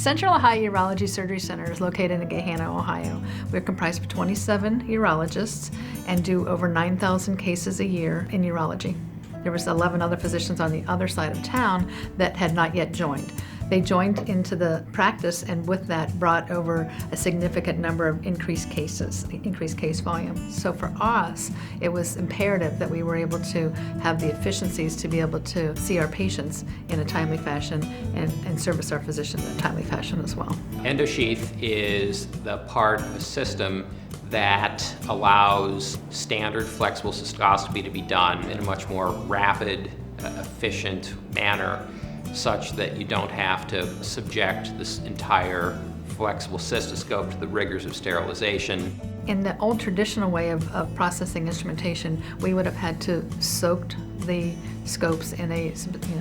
Central Ohio Urology Surgery Center is located in Gahanna, Ohio. We're comprised of 27 urologists and do over 9,000 cases a year in urology. There was 11 other physicians on the other side of town that had not yet joined. They joined into the practice and with that brought over a significant number of increased cases, increased case volume. So for us, it was imperative that we were able to have the efficiencies to be able to see our patients in a timely fashion and service our physicians in a timely fashion as well. EndoSheath is the part of the system that allows standard flexible cystoscopy to be done in a much more rapid, efficient manner, such that you don't have to subject this entire flexible cystoscope to the rigors of sterilization. In the old traditional way of processing instrumentation, we would have had to soak the scopes in a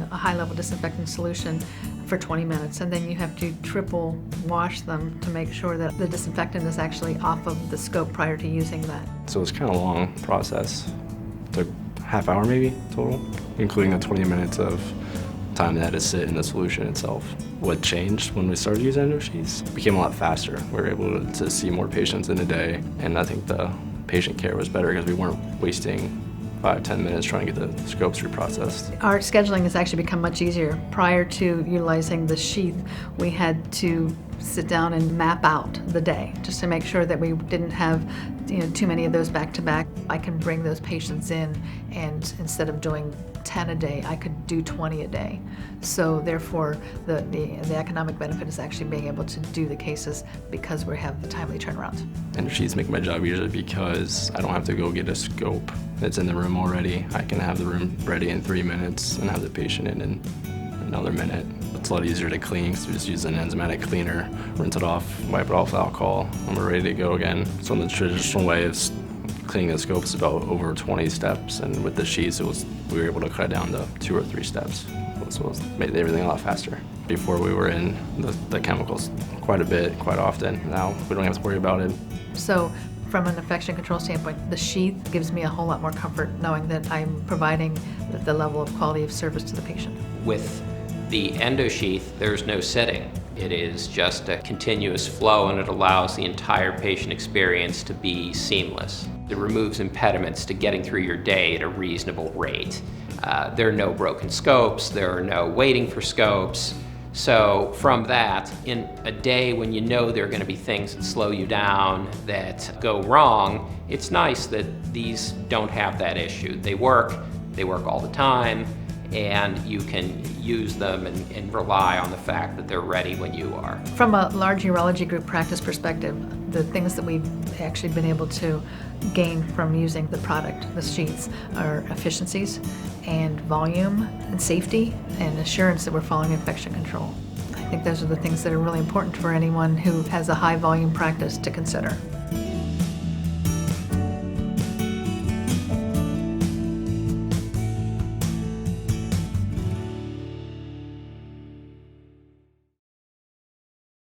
high-level disinfectant solution for 20 minutes, and then you have to triple wash them to make sure that the disinfectant is actually off of the scope prior to using that. So it's kind of a long process. It took half hour maybe total, including the 20 minutes of time that had to sit in the solution itself. What changed when we started using EndoSheaths? It became a lot faster. We were able to see more patients in a day, and I think the patient care was better because we weren't wasting 5-10 minutes trying to get the scopes reprocessed. Our scheduling has actually become much easier. Prior to utilizing the sheath, we had to sit down and map out the day just to make sure that we didn't have too many of those back to back. I can bring those patients in, and instead of doing 10 a day, I could do 20 a day. So therefore, the economic benefit is actually being able to do the cases because we have the timely turnaround. EndoSheaths make my job easier because I don't have to go get a scope that's in the room already. I can have the room ready in 3 minutes and have the patient in another minute. It's a lot easier to clean, so we just use an enzymatic cleaner, rinse it off, wipe it off with alcohol, and we're ready to go again. So in the traditional way of cleaning the scope is about over 20 steps, and with the sheaths we were able to cut it down to 2 or 3 steps. So it made everything a lot faster. Before we were in the chemicals quite a bit, quite often. Now we don't have to worry about it. So from an infection control standpoint, the sheath gives me a whole lot more comfort knowing that I'm providing the level of quality of service to the patient. With the EndoSheath, there's no sitting. It is just a continuous flow, and it allows the entire patient experience to be seamless. It removes impediments to getting through your day at a reasonable rate. There are no broken scopes, there are no waiting for scopes. So from that, in a day when you know there are going to be things that slow you down, that go wrong, it's nice that these don't have that issue. They work all the time, and you can use them and rely on the fact that they're ready when you are. From a large urology group practice perspective, the things that we've actually been able to gain from using the product, the sheaths, are efficiencies and volume and safety and assurance that we're following infection control. I think those are the things that are really important for anyone who has a high volume practice to consider.